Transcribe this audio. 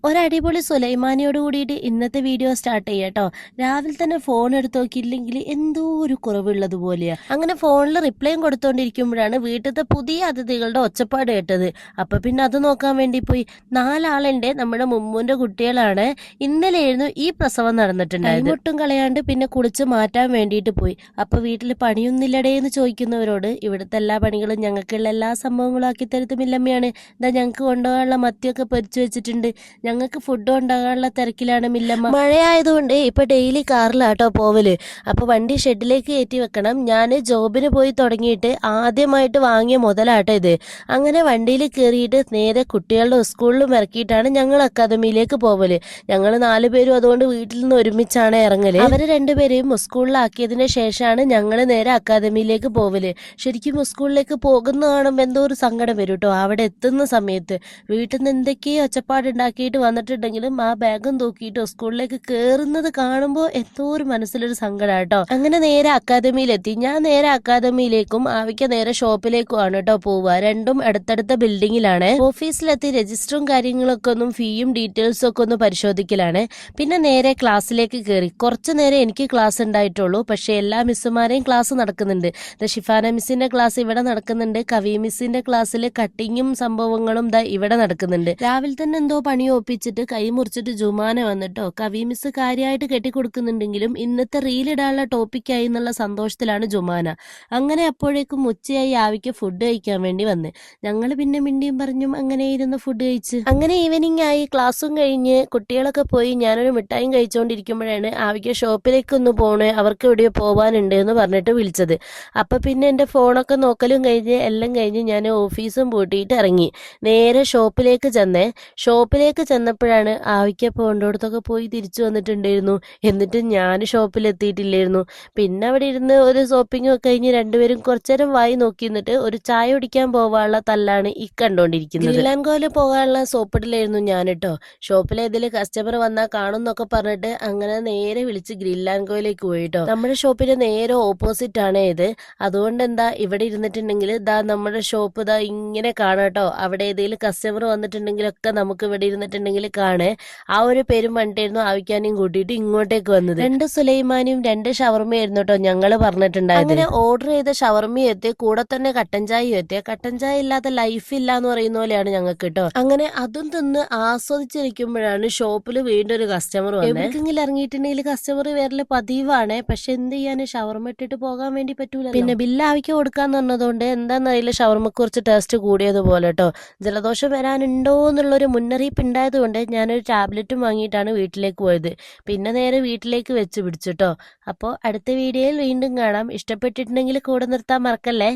ഒരടിപൊളി സുലൈമാനിയോട് കൂടിയിട്ട് ഇന്നത്തെ video start ചെയ്യാട്ടോ. രാവിലെ തന്നെ ഫോൺ എടുത്ത് നോക്കിയില്ലെങ്കിൽ എന്തോ ഒരു കുറവുള്ളത് പോലെയാ. അങ്ങനെ ഫോണിൽ റിപ്ലൈയും കൊടുത്തോണ്ടിരിക്കുമ്പോഴാണ് വീട്ടിലത്തെ പുതിയ അതിഥികളുടെ ഒച്ചപ്പാട് കേട്ടത്. അപ്പൊ പിന്നെ അത് നോക്കാൻ വേണ്ടി പോയി. 4 ആളുണ്ട്, നമ്മുടെ മുമ്മുന്റെ കുട്ടികളാണ്. ഇന്നലെയായിരുന്നു ഈ പ്രസവം നടന്നിട്ടുണ്ടായത്. മുട്ടും കളയാണ്ട് പിന്നെ കുളിച്ച് മാറ്റാൻ വേണ്ടിയിട്ട് പോയി. അപ്പൊ വീട്ടിൽ പണിയൊന്നില്ലടേ എന്ന് ചോദിക്കുന്നവരോട് ഇവിടുത്തെ എല്ലാ പണികളും ഞങ്ങൾക്കുള്ള എല്ലാ സംഭവങ്ങളും ആക്കി തരുത്തുമില്ലമ്മയാണ്. ഇതാ ഞങ്ങൾക്ക് കൊണ്ടുപോകാനുള്ള മത്തിയൊക്കെ പൊരിച്ചു വെച്ചിട്ടുണ്ട്. ഞങ്ങൾക്ക് ഫുഡ് ഉണ്ടാകാനുള്ള തിരക്കിലാണ് മില്ലമ്മ. മഴയായതുകൊണ്ട് ഇപ്പൊ ഡെയിലി കാറിലാട്ടോ പോവല്. അപ്പൊ വണ്ടി ഷെഡിലേക്ക് കയറ്റി വെക്കണം. ഞാൻ ജോബിന് പോയി തുടങ്ങിയിട്ട് ആദ്യമായിട്ട് വാങ്ങിയ മുതലാട്ടോ ഇത്. അങ്ങനെ വണ്ടിയിൽ കയറിയിട്ട് നേരെ കുട്ടികളുടെ സ്കൂളിലും ഇറക്കിയിട്ടാണ് ഞങ്ങൾ അക്കാദമിയിലേക്ക് പോവല്. ഞങ്ങൾ 4 പേരും അതുകൊണ്ട് വീട്ടിൽ നിന്ന് ഒരുമിച്ചാണ് ഇറങ്ങല്. അവര് 2 പേരെയും സ്കൂളിലാക്കിയതിന് ശേഷമാണ് ഞങ്ങൾ നേരെ അക്കാദമിയിലേക്ക് പോവല്. ശരിക്കും സ്കൂളിലേക്ക് പോകുന്ന കാണുമ്പോൾ എന്തോ ഒരു സങ്കടം വരും കേട്ടോ. അവിടെ എത്തുന്ന സമയത്ത് വീട്ടിൽ നിന്ന് എന്തൊക്കെയോ ഒച്ചപ്പാടുണ്ടാക്കിയിട്ട് വന്നിട്ടുണ്ടെങ്കിലും ആ ബാഗും തൂക്കിയിട്ട് സ്കൂളിലേക്ക് കേറുന്നത് കാണുമ്പോൾ എന്തോ ഒരു മനസ്സിലൊരു സങ്കടം കേട്ടോ. അങ്ങനെ നേരെ അക്കാദമിയിലെത്തി. ഞാൻ നേരെ അക്കാദമിയിലേക്കും ആവിക്ക നേരെ ഷോപ്പിലേക്കും ആണ് കേട്ടോ പോവുക. രണ്ടും അടുത്തടുത്ത ബിൽഡിങ്ങിലാണ്. ഓഫീസിലെത്തി രജിസ്റ്ററും കാര്യങ്ങളൊക്കെ ഒന്നും ഫീയും ഡീറ്റെയിൽസും ഒക്കെ ഒന്ന് പരിശോധിക്കലാണ്. പിന്നെ നേരെ ക്ലാസ്സിലേക്ക് കയറി. കുറച്ചു നേരം എനിക്ക് ക്ലാസ് ഉണ്ടായിട്ടുള്ളൂ. പക്ഷെ എല്ലാ മിസ്സുമാരെയും ക്ലാസ് നടക്കുന്നുണ്ട്. ഷിഫാന മിസ്സിന്റെ ക്ലാസ് ഇവിടെ നടക്കുന്നുണ്ട്. കവി മിസ്സിന്റെ ക്ലാസ്സിൽ കട്ടിങ്ങും സംഭവങ്ങളും ഇവിടെ നടക്കുന്നുണ്ട്. രാവിലെ തന്നെ എന്തോ പണി ഒപ്പിച്ചിട്ട് കൈ മുറിച്ചിട്ട് ജുമാന വന്നിട്ടോ. കവി മിസ് കാര്യമായിട്ട് കെട്ടിക്കൊടുക്കുന്നുണ്ടെങ്കിലും ഇന്നത്തെ റീലിടാനുള്ള ടോപ്പിക്കായി എന്നുള്ള സന്തോഷത്തിലാണ് ജുമാന. അങ്ങനെ അപ്പോഴേക്കും ഉച്ചയായി ആവിക്ക് ഫുഡ് കഴിക്കാൻ വേണ്ടി വന്ന്. ഞങ്ങൾ പിന്നെ മിണ്ടിയും പറഞ്ഞും അങ്ങനെ ഇരുന്ന് ഫുഡ് കഴിച്ച്. അങ്ങനെ ഈവനിങ് ആയി. ക്ലാസ്സും കഴിഞ്ഞ് കുട്ടികളൊക്കെ പോയി. ഞാനൊരു മിഠായും കഴിച്ചുകൊണ്ടിരിക്കുമ്പോഴാണ് ആവിക്ക് ഷോപ്പിലേക്ക് ഒന്ന് പോണേ, അവർക്ക് എവിടെയോ പോവാനുണ്ട് എന്ന് പറഞ്ഞിട്ട് വിളിച്ചത്. അപ്പൊ പിന്നെ എന്റെ ഫോണൊക്കെ നോക്കലും കഴിഞ്ഞ് എല്ലാം കഴിഞ്ഞ് ഞാൻ ഓഫീസും പൂട്ടിയിട്ട് ഇറങ്ങി. നേരെ ഷോപ്പിലേക്ക് ചെന്നേ. ഷോപ്പിലേക്ക് ചെന്നപ്പോഴാണ് ആവിക്ക പോണ്ടോടത്തൊക്കെ പോയി തിരിച്ചു വന്നിട്ടുണ്ടായിരുന്നു. എന്നിട്ട് ഞാൻ ഷോപ്പിലെത്തിയിട്ടില്ലായിരുന്നു. പിന്നെ അവിടെ ഇരുന്ന് ഒരു ഷോപ്പിംഗ് ഒക്കെ കഴിഞ്ഞ് 2 പേരും കുറച്ചേരം വായി നോക്കി നിന്നിട്ട് ഒരു ചായ കുടിക്കാൻ പോവാനുള്ള തല്ലാണ് ഈ കണ്ടോണ്ടിരിക്കുന്നത്. ഗ്രില്ലാൻകോയില് പോകാനുള്ള സോപ്പിടിലായിരുന്നു ഞാൻ കേട്ടോ. ഷോപ്പിലേതില് കസ്റ്റമർ വന്നാൽ കാണുന്നൊക്കെ പറഞ്ഞിട്ട് അങ്ങനെ നേരെ വിളിച്ച് ഗ്രില്ലാൻകോയിലേക്ക് പോയിട്ടോ. നമ്മുടെ ഷോപ്പിന് നേരെ ഓപ്പോസിറ്റ് ആണ് ഇത്. അതുകൊണ്ട് എന്താ ഇവിടെ ഇരുന്നിട്ടുണ്ടെങ്കിൽ ഇതാ നമ്മുടെ ഷോപ്പ് ഇതാ ഇങ്ങനെ കാണാട്ടോ. അവിടെ ഏതെങ്കിലും കസ്റ്റമർ വന്നിട്ടുണ്ടെങ്കിലൊക്കെ നമുക്ക് ഇവിടെ ഇരുന്നിട്ടുണ്ടെങ്കിൽ കാണേ. ആ ഒരു പേരും പറഞ്ഞിട്ടായിരുന്നു ആവിക്കാനെയും കൂട്ടിയിട്ട് ഇങ്ങോട്ടേക്ക് വന്നത്. 2 സുലൈമാനിയും 2 ഷവർമയായിരുന്നു കേട്ടോ ഞങ്ങള് പറഞ്ഞിട്ടുണ്ടായത്. അങ്ങനെ ഓർഡർ ചെയ്ത ഷവർമയും എത്തി, കൂടെ തന്നെ കട്ടൻ ചായയും എത്തി. കട്ടൻ ചായ ഇല്ലാത്ത ലൈഫ് ഇല്ല എന്ന് പറയുന്ന പോലെയാണ് ഞങ്ങൾക്ക് കേട്ടോ. അങ്ങനെ അതും തിന്ന് ആസ്വദിച്ചിരിക്കുമ്പോഴാണ് ഷോപ്പിൽ വീണ്ടും ഒരു കസ്റ്റമർ വന്നത്. എവിടെയെങ്കിലും ഇറങ്ങിയിട്ടുണ്ടെങ്കിൽ കസ്റ്റമർ വരല് പതിവാണ്. പക്ഷെ എന്ത് ചെയ്യാന്, ഷവർമ ഇട്ടിട്ട് പോകാൻ വേണ്ടി പറ്റൂല. പിന്നെ ബില്ല് ആവിക്ക് കൊടുക്കാന്ന് പറഞ്ഞതുകൊണ്ട് എന്താന്നറിയില്ല, ഷവർമക്ക് കുറച്ച് ടേസ്റ്റ് കൂടിയതുപോലെ കേട്ടോ. ജലദോഷം വരാനുണ്ടോ എന്നുള്ളൊരു മുന്നറിയിപ്പ് ഉണ്ടായതുകൊണ്ട് ഞാനൊരു ടാബ്ലറ്റും വാങ്ങിയിട്ടാണ് വീട്ടിലേക്ക് പോയത്. പിന്നെ നേരെ വീട്ടിലേക്ക് വെച്ച് പിടിച്ചിട്ടോ. അപ്പോൾ അടുത്ത വീഡിയോയിൽ വീണ്ടും കാണാം. ഇഷ്ടപ്പെട്ടിട്ടുണ്ടെങ്കിൽ കൂടെ നിർത്താൻ മറക്കല്ലേ.